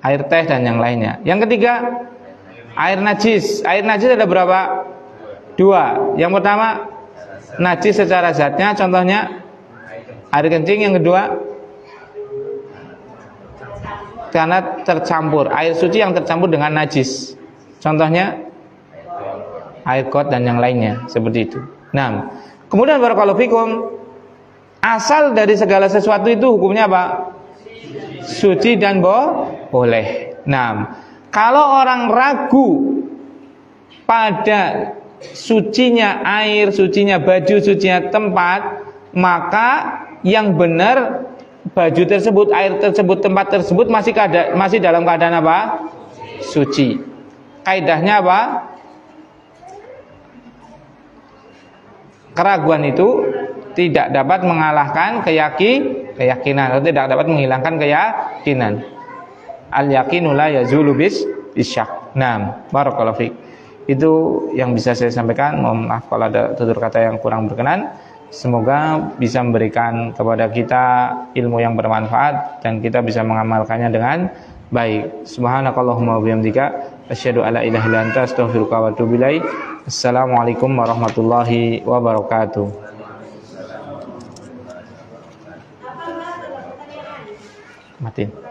[SPEAKER 1] air teh dan yang lainnya. Yang ketiga air najis. Air najis ada berapa? 2. Yang pertama najis secara zatnya, contohnya air kencing. Yang kedua karena tercampur, air suci yang tercampur dengan najis, contohnya air got dan yang lainnya seperti itu. Nah, kemudian barakallahu fikum, asal dari segala sesuatu itu hukumnya apa? Suci dan boleh. Nah, kalau orang ragu pada sucinya air, sucinya baju, sucinya tempat, maka yang benar baju tersebut, air tersebut, tempat tersebut masih dalam keadaan apa? Suci. Kaidahnya apa? Keraguan itu tidak dapat mengalahkan keyakinan, atau tidak dapat menghilangkan keyakinan. Al-yaqinu la yazulu bisyak. Nah, barakallahu fiik. Itu yang bisa saya sampaikan. Mohon maaf kalau ada tutur kata yang kurang berkenan. Semoga bisa memberikan kepada kita ilmu yang bermanfaat dan kita bisa mengamalkannya dengan baik. Subhanakallahumma wa bihamdika asyhadu alla ilaha illa anta astaghfiruka wa atubu ilaik. Assalamualaikum warahmatullahi wabarakatuh. Matiin.